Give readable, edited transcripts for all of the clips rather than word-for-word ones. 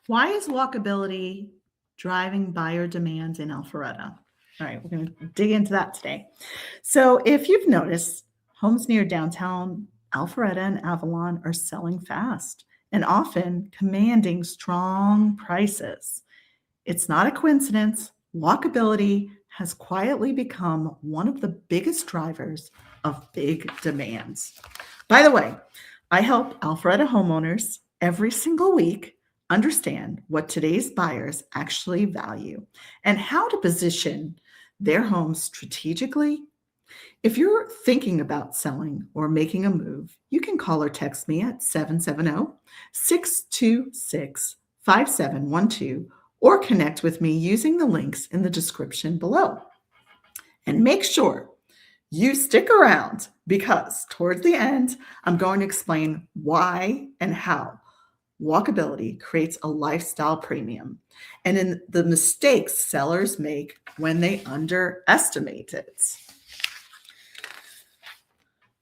Why is walkability driving buyer demand in Alpharetta? All right, we're going to dig into that today. So, if you've noticed, homes near downtown Alpharetta and Avalon are selling fast and often commanding strong prices. It's not a coincidence. Walkability has quietly become one of the biggest drivers of big demands. By the way, I help Alpharetta homeowners every single week understand what today's buyers actually value and how to position their homes strategically. If you're thinking about selling or making a move, you can call or text me at 770-626-5712 or connect with me using the links in the description below. And make sure you stick around because towards the end, I'm going to explain why and how walkability creates a lifestyle premium and in the mistakes sellers make when they underestimate it.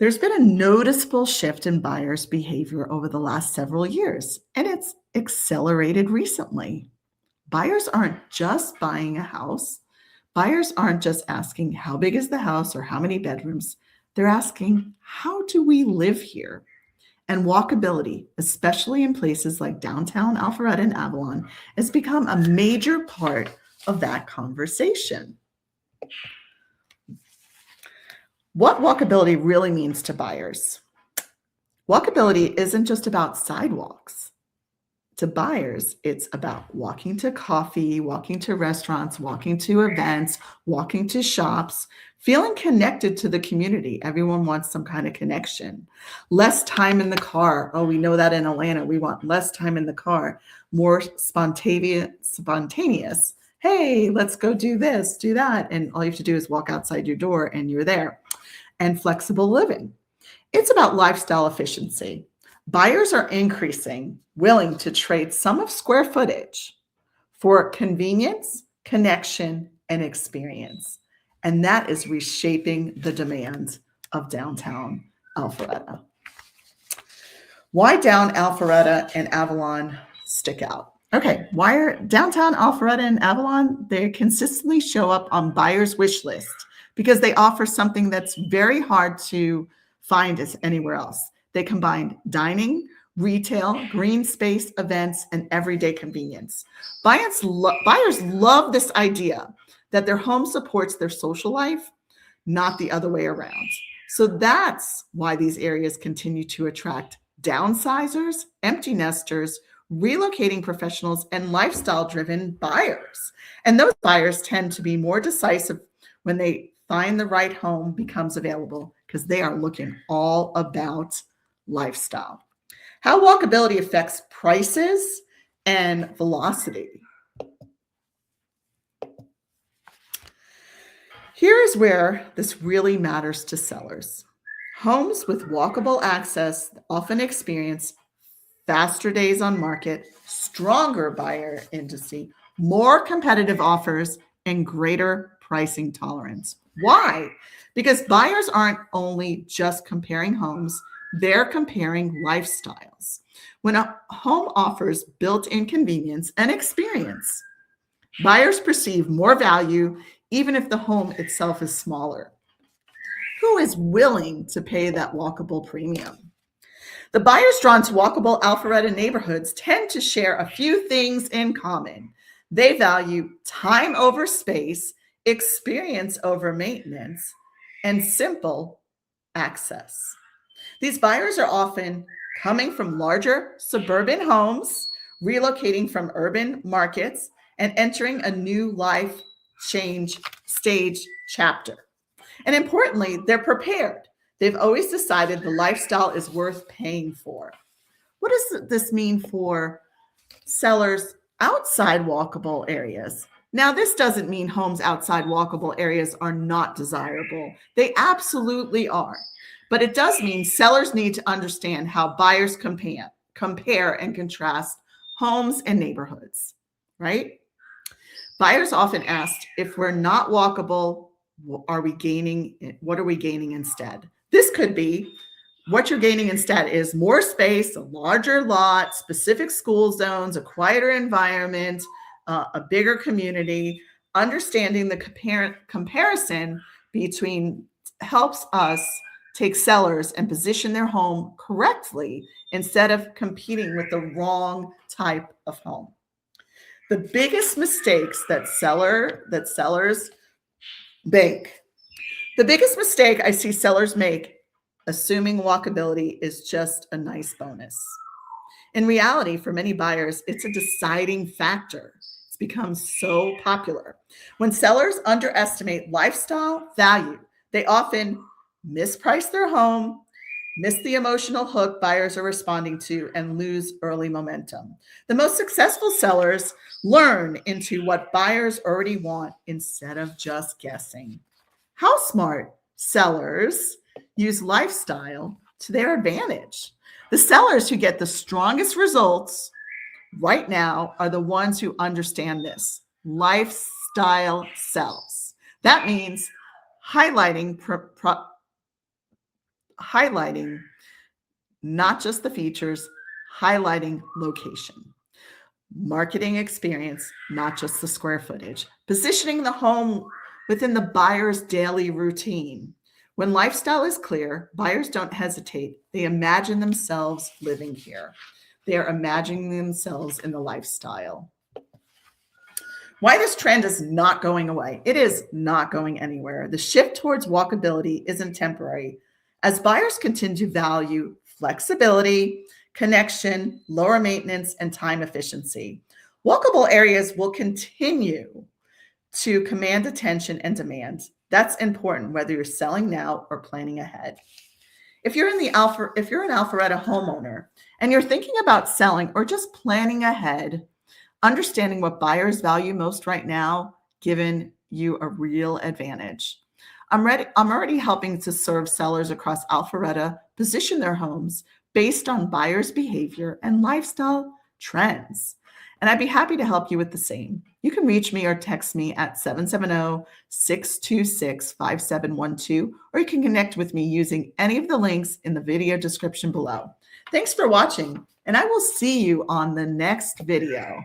There's been a noticeable shift in buyers' behavior over the last several years, and it's accelerated recently. Buyers aren't just buying a house. Buyers aren't just asking how big is the house or how many bedrooms. They're asking, how do we live here? And walkability, especially in places like downtown Alpharetta and Avalon, has become a major part of that conversation. What walkability really means to buyers. Walkability isn't just about sidewalks. To buyers, it's about walking to coffee, walking to restaurants, walking to events, walking to shops, feeling connected to the community. Everyone wants some kind of connection. Less time in the car. Oh, we know that in Atlanta. We want less time in the car, more spontaneous. Hey, let's go do this, do that. And all you have to do is walk outside your door and you're there. And flexible living. It's about lifestyle efficiency. Buyers are increasing, willing to trade some of square footage for convenience, connection, and experience. And that is reshaping the demands of downtown Alpharetta. Why down Alpharetta and Avalon stick out? Okay, why are downtown Alpharetta and Avalon? They consistently show up on buyers' wish list because they offer something that's very hard to find as anywhere else. They combine dining, retail, green space, events, and everyday convenience. Buyers love this idea that their home supports their social life, not the other way around. So that's why these areas continue to attract downsizers, empty nesters, relocating professionals, and lifestyle-driven buyers. And those buyers tend to be more decisive when they find the right home becomes available because they are looking all about lifestyle. How walkability affects prices and velocity. Here is where this really matters to sellers. Homes with walkable access often experience faster days on market, stronger buyer indices, more competitive offers, and greater pricing tolerance. Why? Because buyers aren't only just comparing homes, they're comparing lifestyles. When a home offers built-in convenience and experience, buyers perceive more value even if the home itself is smaller. Who is willing to pay that walkable premium? The buyers drawn to walkable Alpharetta neighborhoods tend to share a few things in common. They value time over space, experience over maintenance, and simple access. These buyers are often coming from larger suburban homes, relocating from urban markets, and entering a new life change stage chapter. And importantly, they're prepared. They've always decided the lifestyle is worth paying for. What does this mean for sellers outside walkable areas? Now, this doesn't mean homes outside walkable areas are not desirable. They absolutely are. But it does mean sellers need to understand how buyers compare and contrast homes and neighborhoods, right? Buyers often ask, if we're not walkable, what are we gaining instead? This could be What you're gaining instead is more space, a larger lot, specific school zones, a quieter environment, a bigger community. Understanding the comparison between helps us take sellers and position their home correctly instead of competing with the wrong type of home. The biggest mistakes that sellers make, the biggest mistake I see sellers make assuming walkability is just a nice bonus. In reality, for many buyers, it's a deciding factor. It's become so popular. When sellers underestimate lifestyle value, they often misprice their home, miss the emotional hook buyers are responding to, and lose early momentum. The most successful sellers learn into what buyers already want instead of just guessing. How smart sellers use lifestyle to their advantage. The sellers who get the strongest results right now are the ones who understand this. Lifestyle sells. That means highlighting not just the features, highlighting location. Marketing experience, not just the square footage. Positioning the home within the buyer's daily routine. When lifestyle is clear, buyers don't hesitate. They imagine themselves living here. They are imagining themselves in the lifestyle. Why this trend is not going away. It is not going anywhere. The shift towards walkability isn't temporary. As buyers continue to value flexibility, connection, lower maintenance, and time efficiency, walkable areas will continue to command attention and demand. That's important whether you're selling now or planning ahead. If you're an Alpharetta homeowner and you're thinking about selling or just planning ahead, understanding what buyers value most right now, given you a real advantage. I'm already helping to serve sellers across Alpharetta position their homes based on buyers' behavior and lifestyle trends. And I'd be happy to help you with the same. You can reach me or text me at 770-626-5712, or you can connect with me using any of the links in the video description below. Thanks for watching, and I will see you on the next video.